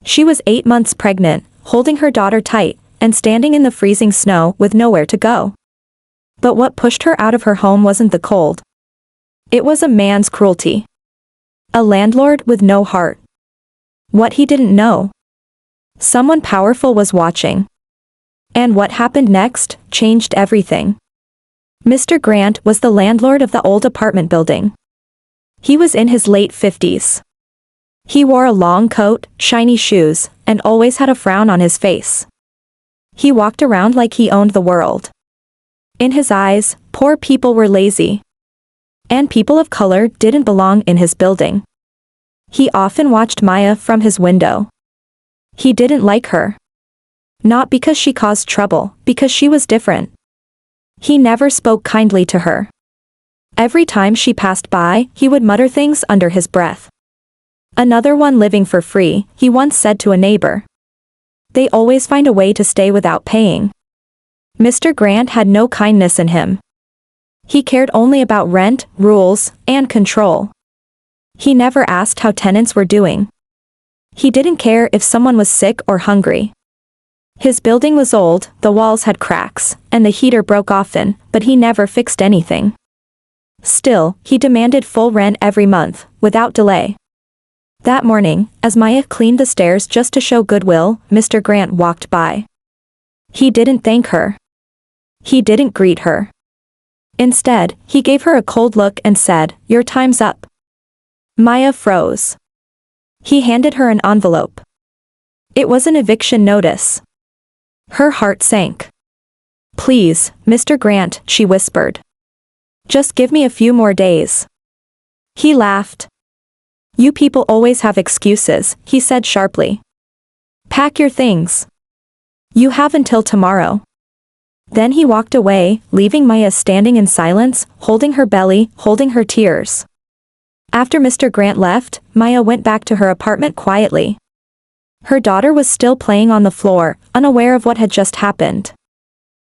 She was 8 months pregnant, holding her daughter tight, and standing in the freezing snow with nowhere to go. But what pushed her out of her home wasn't the cold. It was a man's cruelty. A landlord with no heart. What he didn't know. Someone powerful was watching. And what happened next changed everything. Mr. Grant was the landlord of the old apartment building. He was in his late 50s. He wore a long coat, shiny shoes, and always had a frown on his face. He walked around like he owned the world. In his eyes, poor people were lazy. And people of color didn't belong in his building. He often watched Maya from his window. He didn't like her. Not because she caused trouble, because she was different. He never spoke kindly to her. Every time she passed by, he would mutter things under his breath. Another one living for free, he once said to a neighbor. They always find a way to stay without paying. Mr. Grant had no kindness in him. He cared only about rent, rules, and control. He never asked how tenants were doing. He didn't care if someone was sick or hungry. His building was old, the walls had cracks, and the heater broke often, but he never fixed anything. Still, he demanded full rent every month, without delay. That morning, as Maya cleaned the stairs just to show goodwill, Mr. Grant walked by. He didn't thank her. He didn't greet her. Instead, he gave her a cold look and said, "Your time's up." Maya froze. He handed her an envelope. It was an eviction notice. Her heart sank. "Please, Mr. Grant," she whispered. "Just give me a few more days." He laughed. "You people always have excuses," he said sharply. "Pack your things. You have until tomorrow." Then he walked away, leaving Maya standing in silence, holding her belly, holding her tears. After Mr. Grant left, Maya went back to her apartment quietly. Her daughter was still playing on the floor, unaware of what had just happened.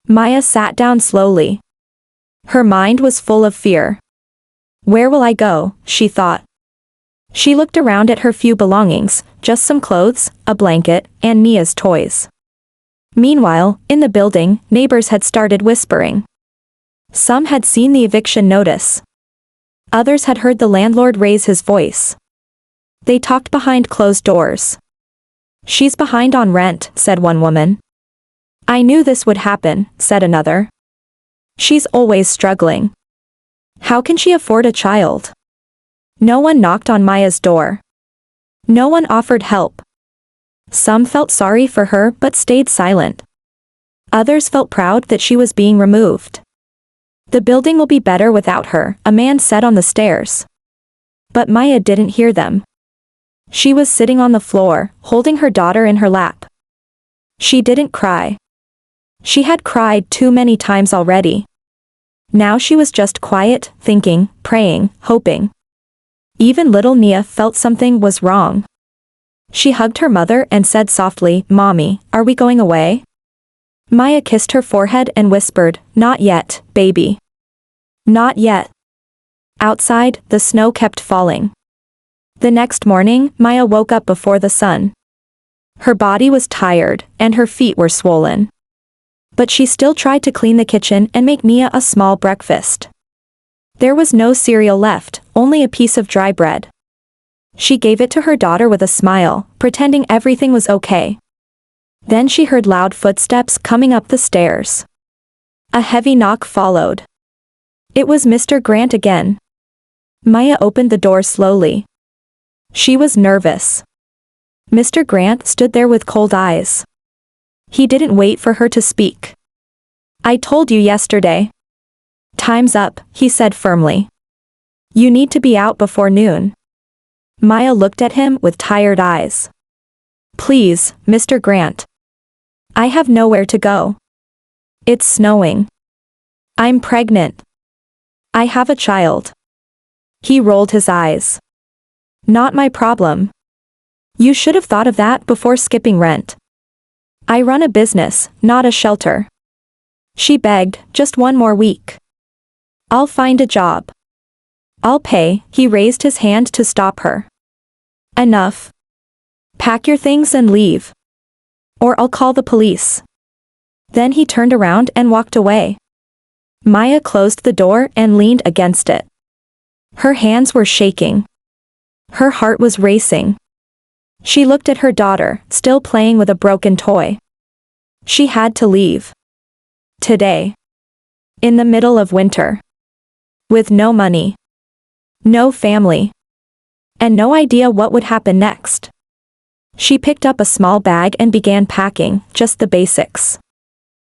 Maya sat down slowly. Her mind was full of fear. "Where will I go?" she thought. She looked around at her few belongings, just some clothes, a blanket, and Nia's toys. Meanwhile, in the building, neighbors had started whispering. Some had seen the eviction notice. Others had heard the landlord raise his voice. They talked behind closed doors. "She's behind on rent," said one woman. "I knew this would happen," said another. "She's always struggling. How can she afford a child?" No one knocked on Maya's door. No one offered help. Some felt sorry for her but stayed silent. Others felt proud that she was being removed. "The building will be better without her," a man said on the stairs. But Maya didn't hear them. She was sitting on the floor, holding her daughter in her lap. She didn't cry. She had cried too many times already. Now she was just quiet, thinking, praying, hoping. Even little Nia felt something was wrong. She hugged her mother and said softly, "Mommy, are we going away?" Maya kissed her forehead and whispered, "Not yet, baby. Not yet." Outside, the snow kept falling. The next morning, Maya woke up before the sun. Her body was tired, and her feet were swollen. But she still tried to clean the kitchen and make Nia a small breakfast. There was no cereal left, only a piece of dry bread. She gave it to her daughter with a smile, pretending everything was okay. Then she heard loud footsteps coming up the stairs. A heavy knock followed. It was Mr. Grant again. Maya opened the door slowly. She was nervous. Mr. Grant stood there with cold eyes. He didn't wait for her to speak. "I told you yesterday." "Time's up," he said firmly. "You need to be out before noon." Maya looked at him with tired eyes. "Please, Mr. Grant. I have nowhere to go. It's snowing. I'm pregnant. I have a child." He rolled his eyes. "Not my problem. You should have thought of that before skipping rent. I run a business, not a shelter." She begged, "Just one more week. I'll find a job. I'll pay." He raised his hand to stop her. "Enough. Pack your things and leave. Or I'll call the police. Then he turned around and walked away. Maya closed the door and leaned against it. Her hands were shaking. Her heart was racing. She looked at her daughter, still playing with a broken toy. She had to leave. Today. In the middle of winter. With no money. No family. And no idea what would happen next. She picked up a small bag and began packing, just the basics.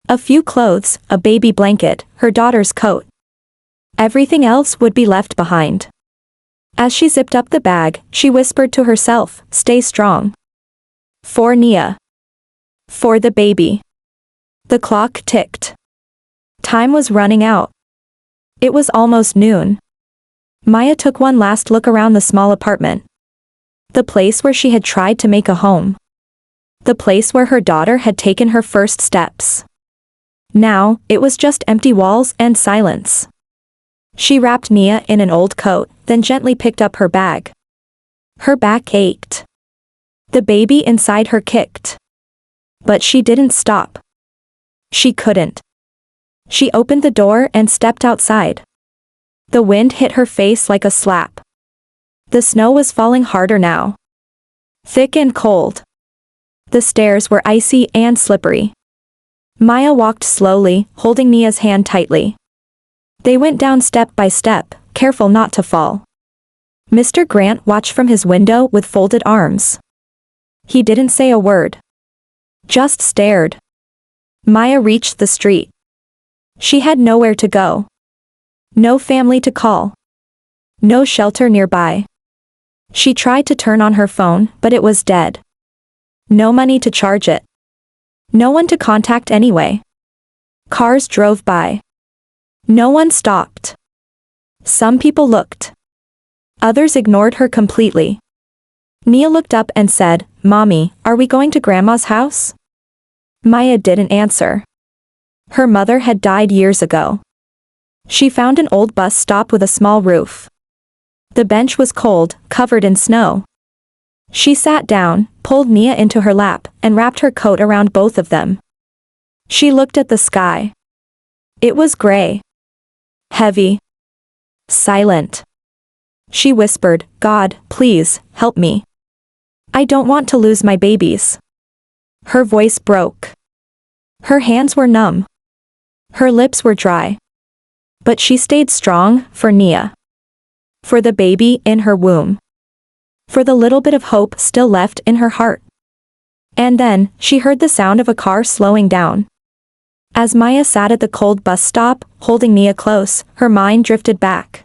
A few clothes, a baby blanket, her daughter's coat. Everything else would be left behind. As she zipped up the bag, she whispered to herself, "Stay strong. For Nia. For the baby." The clock ticked. Time was running out. It was almost noon. Maya took one last look around the small apartment. The place where she had tried to make a home. The place where her daughter had taken her first steps. Now, it was just empty walls and silence. She wrapped Nia in an old coat, then gently picked up her bag. Her back ached. The baby inside her kicked. But she didn't stop. She couldn't. She opened the door and stepped outside. The wind hit her face like a slap. The snow was falling harder now. Thick and cold. The stairs were icy and slippery. Maya walked slowly, holding Nia's hand tightly. They went down step by step, careful not to fall. Mr. Grant watched from his window with folded arms. He didn't say a word. Just stared. Maya reached the street. She had nowhere to go. No family to call. No shelter nearby. She tried to turn on her phone, but it was dead. No money to charge it. No one to contact anyway. Cars drove by. No one stopped. Some people looked. Others ignored her completely. Nia looked up and said, "Mommy, are we going to Grandma's house?" Maya didn't answer. Her mother had died years ago. She found an old bus stop with a small roof. The bench was cold, covered in snow. She sat down, pulled Nia into her lap, and wrapped her coat around both of them. She looked at the sky. It was gray. Heavy. Silent. She whispered, "God, please, help me. I don't want to lose my babies." Her voice broke. Her hands were numb. Her lips were dry. But she stayed strong, for Nia. For the baby in her womb. For the little bit of hope still left in her heart. And then, she heard the sound of a car slowing down. As Maya sat at the cold bus stop, holding Nia close, her mind drifted back.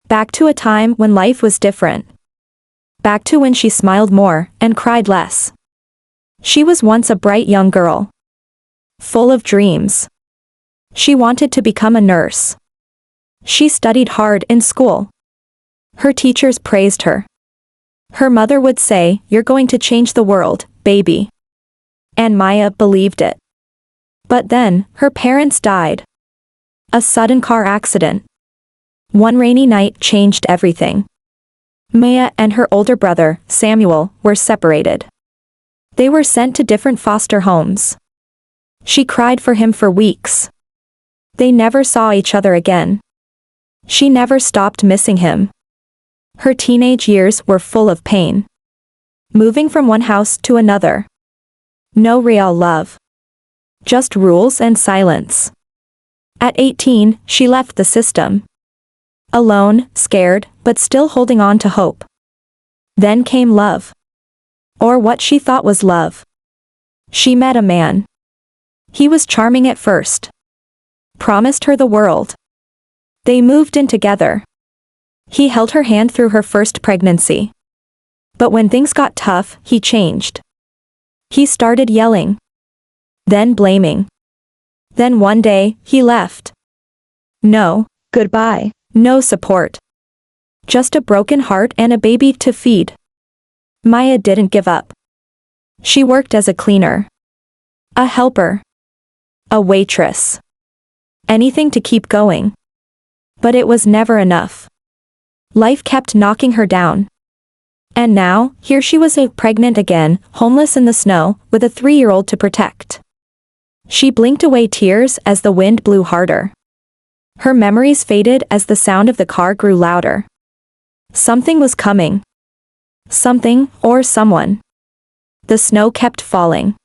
Back to a time when life was different. Back to when she smiled more, and cried less. She was once a bright young girl. Full of dreams. She wanted to become a nurse. She studied hard in school. Her teachers praised her. Her mother would say, "You're going to change the world, baby." And Maya believed it. But then, her parents died. A sudden car accident. One rainy night changed everything. Maya and her older brother, Samuel, were separated. They were sent to different foster homes. She cried for him for weeks. They never saw each other again. She never stopped missing him. Her teenage years were full of pain. Moving from one house to another. No real love. Just rules and silence. At 18, she left the system. Alone, scared, but still holding on to hope. Then came love. Or what she thought was love. She met a man. He was charming at first. Promised her the world. They moved in together. He held her hand through her first pregnancy. But when things got tough, he changed. He started yelling. Then blaming. Then one day, he left. No goodbye, no support. Just a broken heart and a baby to feed. Maya didn't give up. She worked as a cleaner. A helper. A waitress. Anything to keep going. But it was never enough. Life kept knocking her down. And now, here she was pregnant again, homeless in the snow, with a 3-year-old to protect. She blinked away tears as the wind blew harder. Her memories faded as the sound of the car grew louder. Something was coming. Something, or someone. The snow kept falling.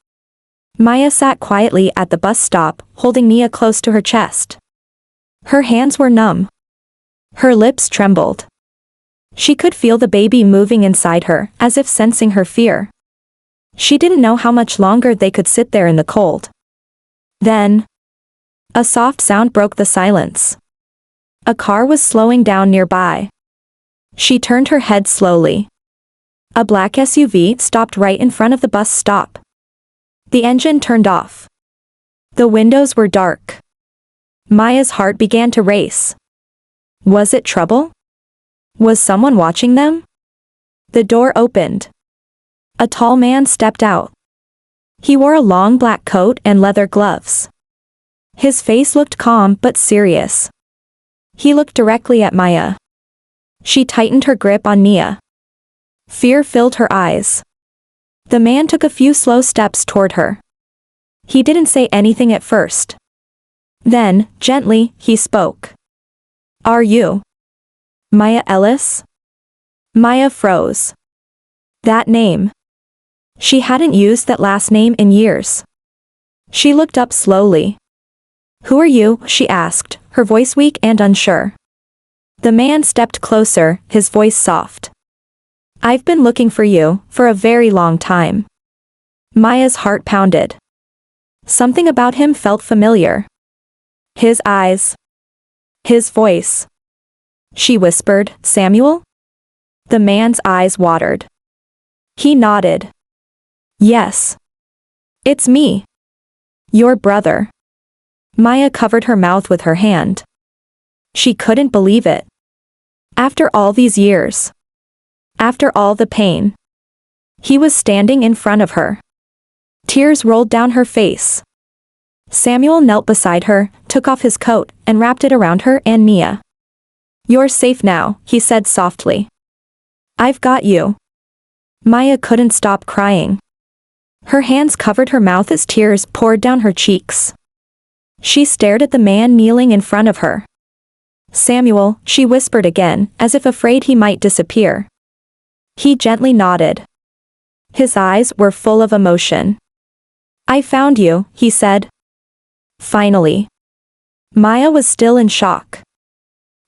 Maya sat quietly at the bus stop, holding Nia close to her chest. Her hands were numb. Her lips trembled. She could feel the baby moving inside her, as if sensing her fear. She didn't know how much longer they could sit there in the cold. Then, a soft sound broke the silence. A car was slowing down nearby. She turned her head slowly. A black SUV stopped right in front of the bus stop. The engine turned off. The windows were dark. Maya's heart began to race. Was it trouble? Was someone watching them? The door opened. A tall man stepped out. He wore a long black coat and leather gloves. His face looked calm but serious. He looked directly at Maya. She tightened her grip on Nia. Fear filled her eyes. The man took a few slow steps toward her. He didn't say anything at first. Then, gently, he spoke. Are you Maya Ellis? Maya froze. That name. She hadn't used that last name in years. She looked up slowly. Who are you? She asked, her voice weak and unsure. The man stepped closer, his voice soft. I've been looking for you, for a very long time. Maya's heart pounded. Something about him felt familiar. His eyes. His voice. She whispered, Samuel? The man's eyes watered. He nodded. Yes. It's me. Your brother. Maya covered her mouth with her hand. She couldn't believe it. After all these years. After all the pain. He was standing in front of her. Tears rolled down her face. Samuel knelt beside her, took off his coat, and wrapped it around her and Nia. You're safe now, he said softly. I've got you. Maya couldn't stop crying. Her hands covered her mouth as tears poured down her cheeks. She stared at the man kneeling in front of her. Samuel, she whispered again, as if afraid he might disappear. He gently nodded. His eyes were full of emotion. I found you, he said. Finally. Maya was still in shock.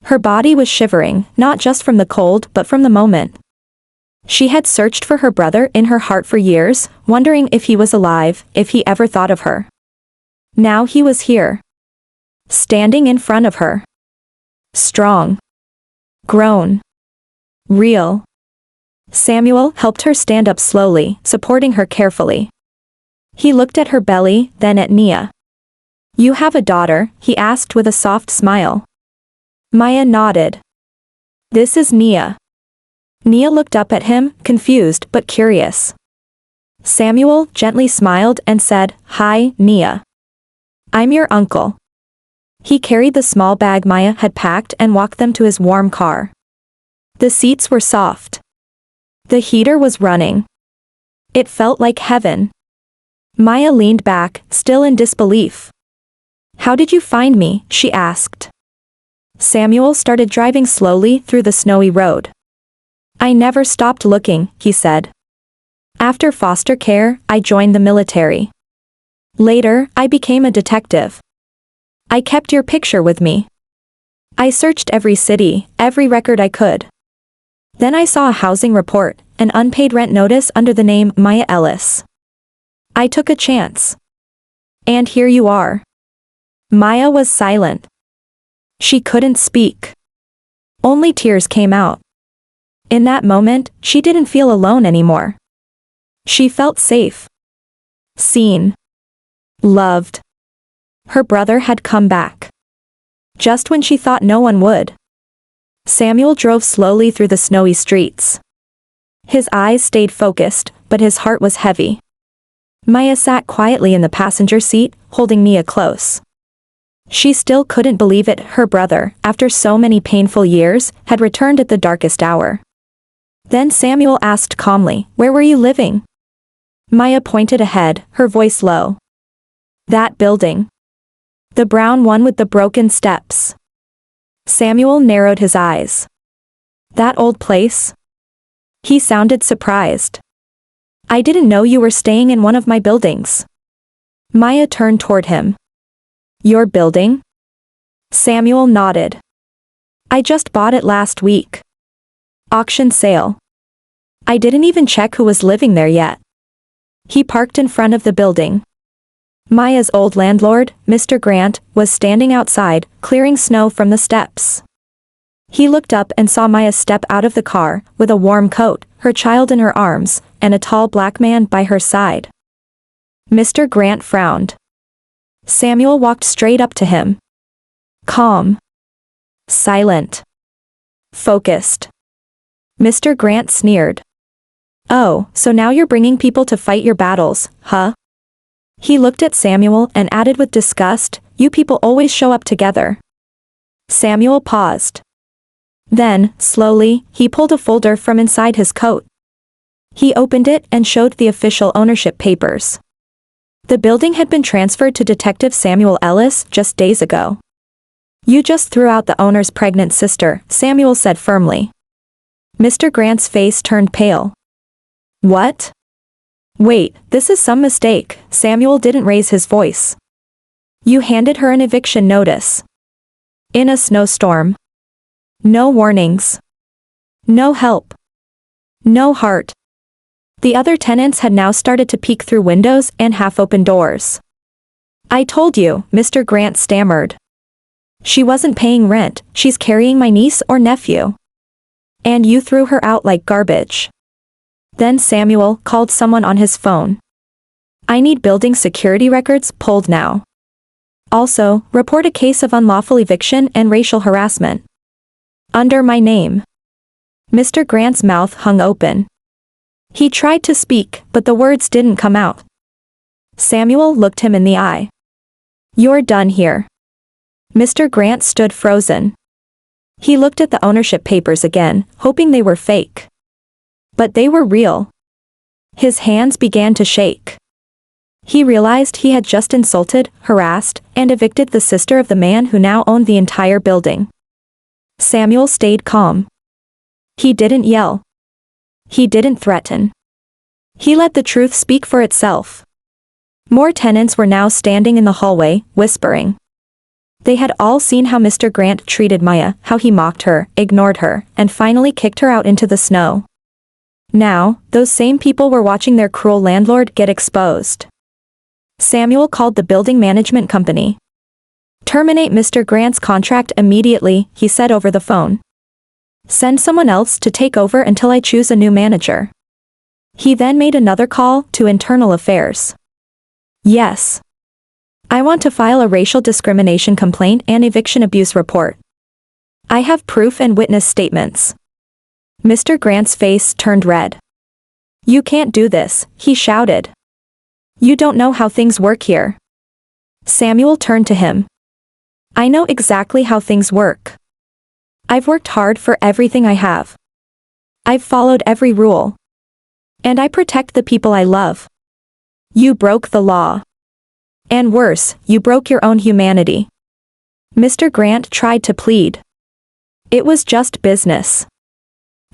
Her body was shivering, not just from the cold but from the moment. She had searched for her brother in her heart for years, wondering if he was alive, if he ever thought of her. Now he was here. Standing in front of her. Strong. Grown. Real. Samuel helped her stand up slowly, supporting her carefully. He looked at her belly, then at Nia. You have a daughter, he asked with a soft smile. Maya nodded. This is Nia. Nia looked up at him, confused but curious. Samuel gently smiled and said, Hi, Nia. I'm your uncle. He carried the small bag Maya had packed and walked them to his warm car. The seats were soft. The heater was running. It felt like heaven. Maya leaned back, still in disbelief. How did you find me? She asked. Samuel started driving slowly through the snowy road. I never stopped looking, he said. After foster care, I joined the military. Later, I became a detective. I kept your picture with me. I searched every city, every record I could. Then I saw a housing report, an unpaid rent notice under the name Maya Ellis. I took a chance. And here you are. Maya was silent. She couldn't speak. Only tears came out. In that moment, she didn't feel alone anymore. She felt safe. Seen. Loved. Her brother had come back. Just when she thought no one would. Samuel drove slowly through the snowy streets. His eyes stayed focused, but his heart was heavy. Maya sat quietly in the passenger seat, holding Nia close. She still couldn't believe it, her brother, after so many painful years, had returned at the darkest hour. Then Samuel asked calmly, "Where were you living?" Maya pointed ahead, her voice low. "That building. The brown one with the broken steps." Samuel narrowed his eyes. "That old place?" He sounded surprised. "I didn't know you were staying in one of my buildings." Maya turned toward him. "Your building?" Samuel nodded. "I just bought it last week. Auction sale. I didn't even check who was living there yet." He parked in front of the building. Maya's old landlord, Mr. Grant, was standing outside, clearing snow from the steps. He looked up and saw Maya step out of the car, with a warm coat, her child in her arms, and a tall black man by her side. Mr. Grant frowned. Samuel walked straight up to him. Calm. Silent. Focused. Mr. Grant sneered. "Oh, so now you're bringing people to fight your battles, huh?" He looked at Samuel and added with disgust, "You people always show up together." Samuel paused. Then, slowly, he pulled a folder from inside his coat. He opened it and showed the official ownership papers. The building had been transferred to Detective Samuel Ellis just days ago. "You just threw out the owner's pregnant sister," Samuel said firmly. Mr. Grant's face turned pale. "What? Wait, this is some mistake." Samuel didn't raise his voice. "You handed her an eviction notice. In a snowstorm. No warnings. No help. No heart." The other tenants had now started to peek through windows and half-open doors. "I told you," Mr. Grant stammered. "She wasn't paying rent, she's carrying my niece or nephew. And you threw her out like garbage." Then Samuel called someone on his phone. "I need building security records pulled now. Also, report a case of unlawful eviction and racial harassment. Under my name." Mr. Grant's mouth hung open. He tried to speak, but the words didn't come out. Samuel looked him in the eye. "You're done here." Mr. Grant stood frozen. He looked at the ownership papers again, hoping they were fake. But they were real. His hands began to shake. He realized he had just insulted, harassed, and evicted the sister of the man who now owned the entire building. Samuel stayed calm. He didn't yell. He didn't threaten. He let the truth speak for itself. More tenants were now standing in the hallway, whispering. They had all seen how Mr. Grant treated Maya, how he mocked her, ignored her, and finally kicked her out into the snow. Now, those same people were watching their cruel landlord get exposed. Samuel called the building management company. "Terminate Mr. Grant's contract immediately," he said over the phone. "Send someone else to take over until I choose a new manager." He then made another call to internal affairs. "Yes. I want to file a racial discrimination complaint and eviction abuse report. I have proof and witness statements." Mr. Grant's face turned red. "You can't do this," he shouted. "You don't know how things work here." Samuel turned to him. "I know exactly how things work. I've worked hard for everything I have. I've followed every rule. And I protect the people I love. You broke the law. And worse, you broke your own humanity." Mr. Grant tried to plead. "It was just business."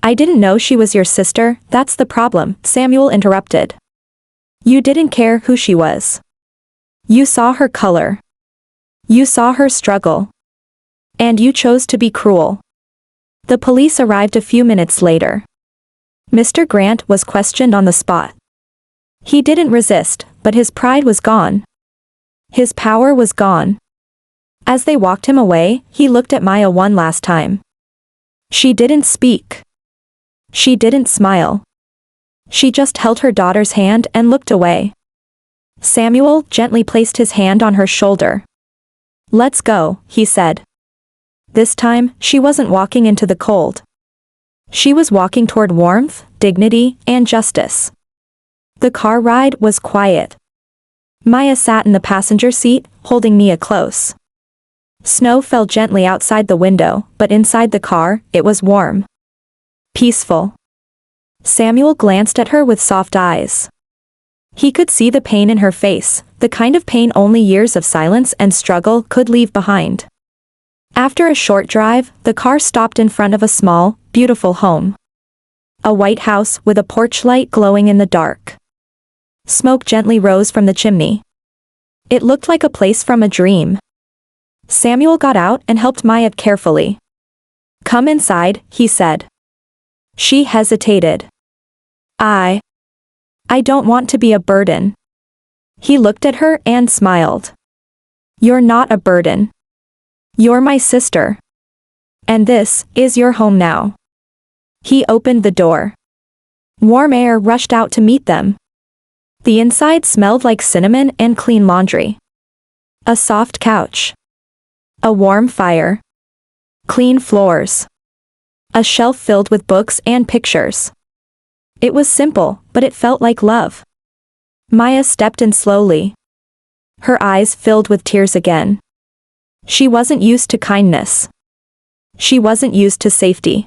"I didn't know she was your sister, that's the problem," Samuel interrupted. "You didn't care who she was. You saw her color. You saw her struggle. And you chose to be cruel." The police arrived a few minutes later. Mr. Grant was questioned on the spot. He didn't resist, but his pride was gone. His power was gone. As they walked him away, he looked at Maya one last time. She didn't speak. She didn't smile. She just held her daughter's hand and looked away. Samuel gently placed his hand on her shoulder. "Let's go," he said. This time, she wasn't walking into the cold. She was walking toward warmth, dignity, and justice. The car ride was quiet. Maya sat in the passenger seat, holding Mia close. Snow fell gently outside the window, but inside the car, it was warm. Peaceful. Samuel glanced at her with soft eyes. He could see the pain in her face, the kind of pain only years of silence and struggle could leave behind. After a short drive, the car stopped in front of a small, beautiful home. A white house with a porch light glowing in the dark. Smoke gently rose from the chimney. It looked like a place from a dream. Samuel got out and helped Maya carefully. "Come inside," he said. She hesitated. I don't want to be a burden." He looked at her and smiled. "You're not a burden. You're my sister. And this is your home now." He opened the door. Warm air rushed out to meet them. The inside smelled like cinnamon and clean laundry. A soft couch. A warm fire. Clean floors. A shelf filled with books and pictures. It was simple, but it felt like love. Maya stepped in slowly. Her eyes filled with tears again. She wasn't used to kindness. She wasn't used to safety.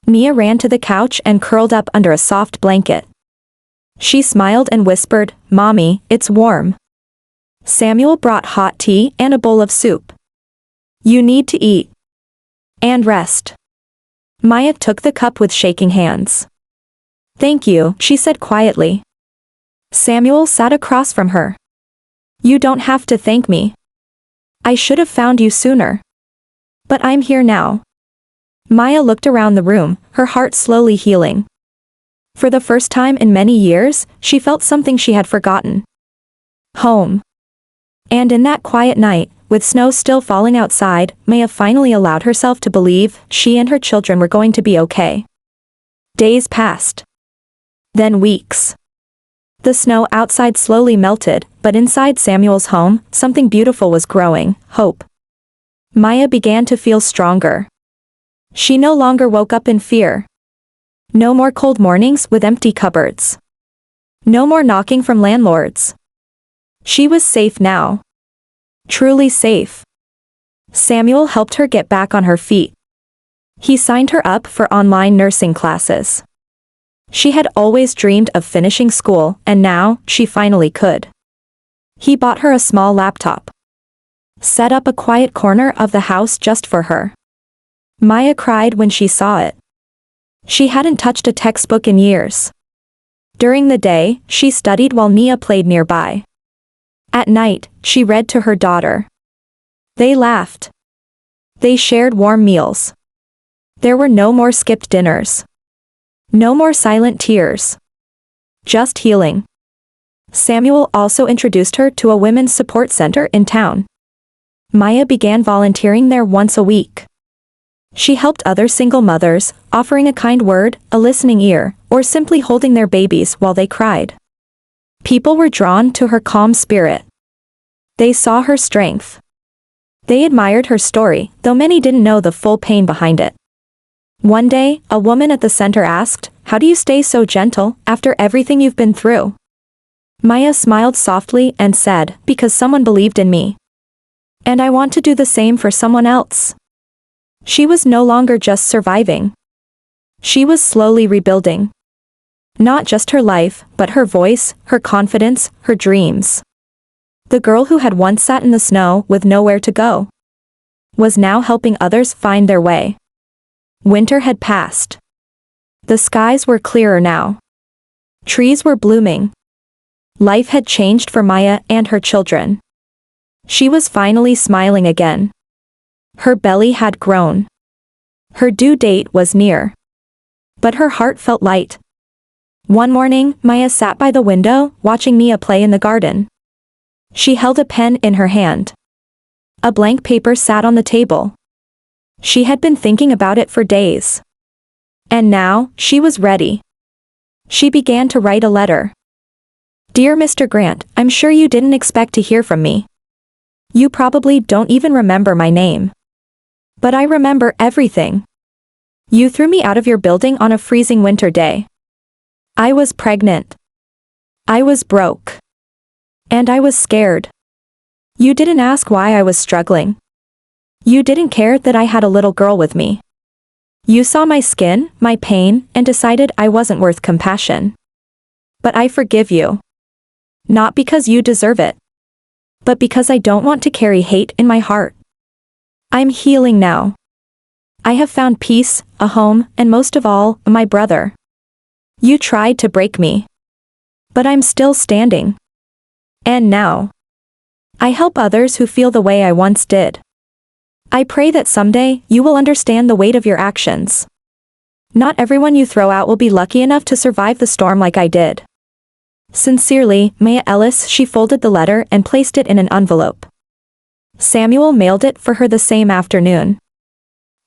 Mia ran to the couch and curled up under a soft blanket. She smiled and whispered, "Mommy, it's warm." Samuel brought hot tea and a bowl of soup. "You need to eat. And rest." Maya took the cup with shaking hands. "Thank you," she said quietly. Samuel sat across from her. "You don't have to thank me. I should have found you sooner. But I'm here now." Maya looked around the room, her heart slowly healing. For the first time in many years, she felt something she had forgotten. Home. And in that quiet night, with snow still falling outside, Maya finally allowed herself to believe she and her children were going to be okay. Days passed. Then weeks. The snow outside slowly melted, but inside Samuel's home, something beautiful was growing, hope. Maya began to feel stronger. She no longer woke up in fear. No more cold mornings with empty cupboards. No more knocking from landlords. She was safe now. Truly safe. Samuel helped her get back on her feet. He signed her up for online nursing classes. She had always dreamed of finishing school, and now, she finally could. He bought her a small laptop. Set up a quiet corner of the house just for her. Maya cried when she saw it. She hadn't touched a textbook in years. During the day, she studied while Nia played nearby. At night, she read to her daughter. They laughed. They shared warm meals. There were no more skipped dinners. No more silent tears. Just healing. Samuel also introduced her to a women's support center in town. Maya began volunteering there once a week. She helped other single mothers, offering a kind word, a listening ear, or simply holding their babies while they cried. People were drawn to her calm spirit. They saw her strength. They admired her story, though many didn't know the full pain behind it. One day, a woman at the center asked, "How do you stay so gentle, after everything you've been through?" Maya smiled softly and said, "Because someone believed in me. And I want to do the same for someone else." She was no longer just surviving. She was slowly rebuilding. Not just her life, but her voice, her confidence, her dreams. The girl who had once sat in the snow with nowhere to go was now helping others find their way. Winter had passed. The skies were clearer now. Trees were blooming. Life had changed for Maya and her children. She was finally smiling again. Her belly had grown. Her due date was near. But her heart felt light. One morning, Maya sat by the window, watching Nia play in the garden. She held a pen in her hand. A blank paper sat on the table. She had been thinking about it for days. And now, she was ready. She began to write a letter. "Dear Mr. Grant, I'm sure you didn't expect to hear from me. You probably don't even remember my name. But I remember everything. You threw me out of your building on a freezing winter day. I was pregnant. I was broke. And I was scared. You didn't ask why I was struggling. You didn't care that I had a little girl with me. You saw my skin, my pain, and decided I wasn't worth compassion. But I forgive you. Not because you deserve it, but because I don't want to carry hate in my heart. I'm healing now. I have found peace, a home, and most of all, my brother. You tried to break me. But I'm still standing. And now, I help others who feel the way I once did. I pray that someday you will understand the weight of your actions. Not everyone you throw out will be lucky enough to survive the storm like I did. Sincerely, Maya Ellis. She folded the letter and placed it in an envelope. Samuel mailed it for her the same afternoon.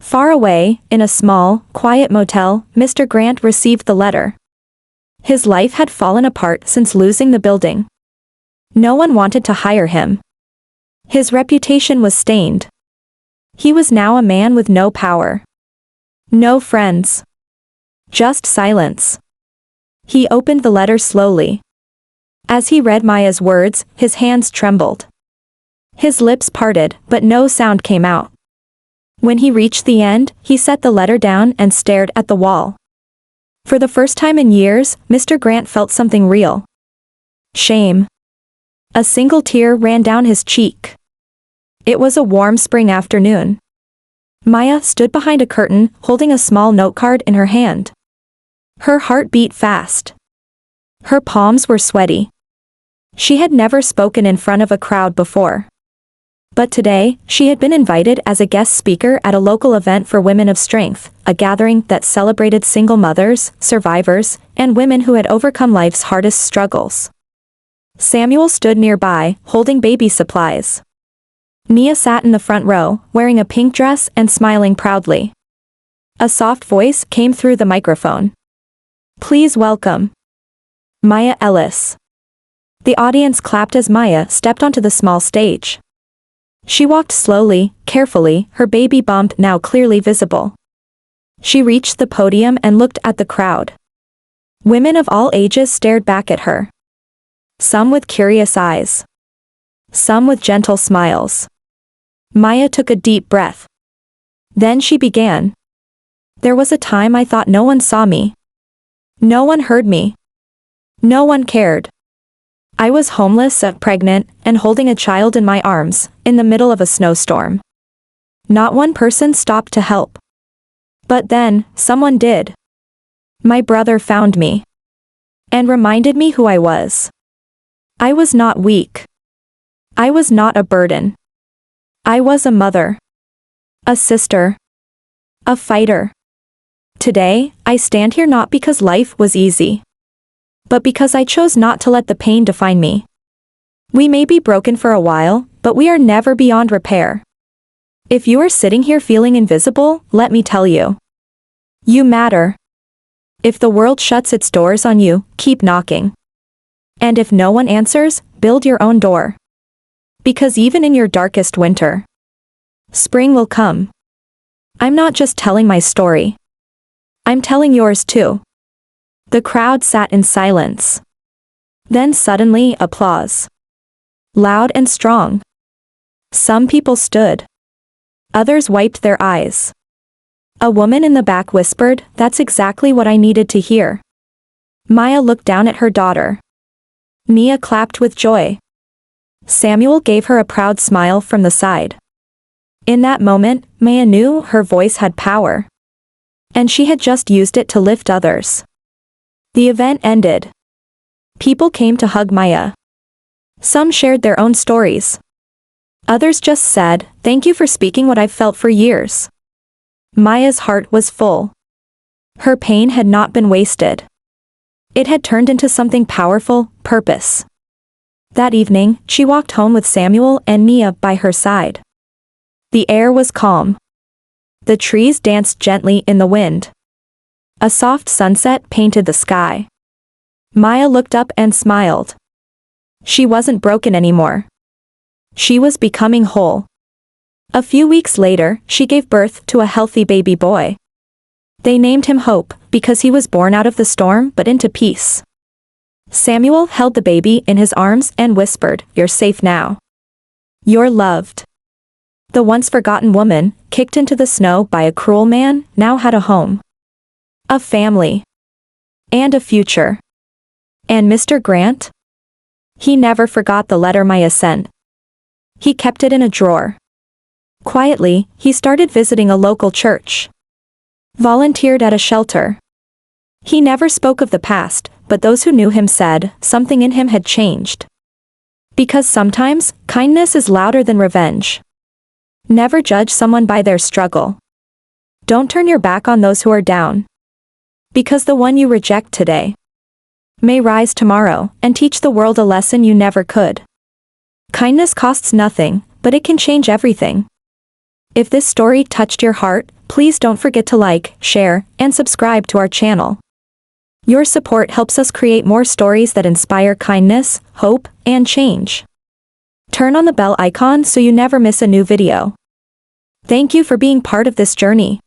Far away, in a small, quiet motel, Mr. Grant received the letter. His life had fallen apart since losing the building. No one wanted to hire him. His reputation was stained. He was now a man with no power. No friends. Just silence. He opened the letter slowly. As he read Maya's words, his hands trembled. His lips parted, but no sound came out. When he reached the end, he set the letter down and stared at the wall. For the first time in years, Mr. Grant felt something real. Shame. A single tear ran down his cheek. It was a warm spring afternoon. Maya stood behind a curtain, holding a small note card in her hand. Her heart beat fast. Her palms were sweaty. She had never spoken in front of a crowd before. But today, she had been invited as a guest speaker at a local event for Women of Strength, a gathering that celebrated single mothers, survivors, and women who had overcome life's hardest struggles. Samuel stood nearby, holding baby supplies. Mia sat in the front row, wearing a pink dress and smiling proudly. A soft voice came through the microphone. Please welcome Maya Ellis. The audience clapped as Maya stepped onto the small stage. She walked slowly, carefully, her baby bump now clearly visible. She reached the podium and looked at the crowd. Women of all ages stared back at her. Some with curious eyes. Some with gentle smiles. Maya took a deep breath. Then she began. There was a time I thought no one saw me. No one heard me. No one cared. I was homeless, pregnant, and holding a child in my arms, in the middle of a snowstorm. Not one person stopped to help. But then, someone did. My brother found me. And reminded me who I was. I was not weak. I was not a burden. I was a mother. A sister. A fighter. Today, I stand here not because life was easy. But because I chose not to let the pain define me. We may be broken for a while, but we are never beyond repair. If you are sitting here feeling invisible, let me tell you. You matter. If the world shuts its doors on you, keep knocking. And if no one answers, build your own door. Because even in your darkest winter, spring will come. I'm not just telling my story. I'm telling yours too. The crowd sat in silence. Then suddenly, applause. Loud and strong. Some people stood. Others wiped their eyes. A woman in the back whispered, "That's exactly what I needed to hear." Maya looked down at her daughter. Mia clapped with joy. Samuel gave her a proud smile from the side. In that moment, Maya knew her voice had power. And she had just used it to lift others. The event ended. People came to hug Maya. Some shared their own stories. Others just said, "Thank you for speaking what I've felt for years." Maya's heart was full. Her pain had not been wasted. It had turned into something powerful, purpose. That evening, she walked home with Samuel and Mia by her side. The air was calm. The trees danced gently in the wind. A soft sunset painted the sky. Maya looked up and smiled. She wasn't broken anymore. She was becoming whole. A few weeks later, she gave birth to a healthy baby boy. They named him Hope, because he was born out of the storm but into peace. Samuel held the baby in his arms and whispered, "You're safe now. You're loved." The once forgotten woman, kicked into the snow by a cruel man, now had a home, a family, and a future. And Mr. Grant? He never forgot the letter Maya sent. He kept it in a drawer. Quietly, he started visiting a local church, volunteered at a shelter. He never spoke of the past, but those who knew him said something in him had changed. Because sometimes, kindness is louder than revenge. Never judge someone by their struggle. Don't turn your back on those who are down. Because the one you reject today may rise tomorrow and teach the world a lesson you never could. Kindness costs nothing, but it can change everything. If this story touched your heart, please don't forget to like, share, and subscribe to our channel. Your support helps us create more stories that inspire kindness, hope, and change. Turn on the bell icon so you never miss a new video. Thank you for being part of this journey.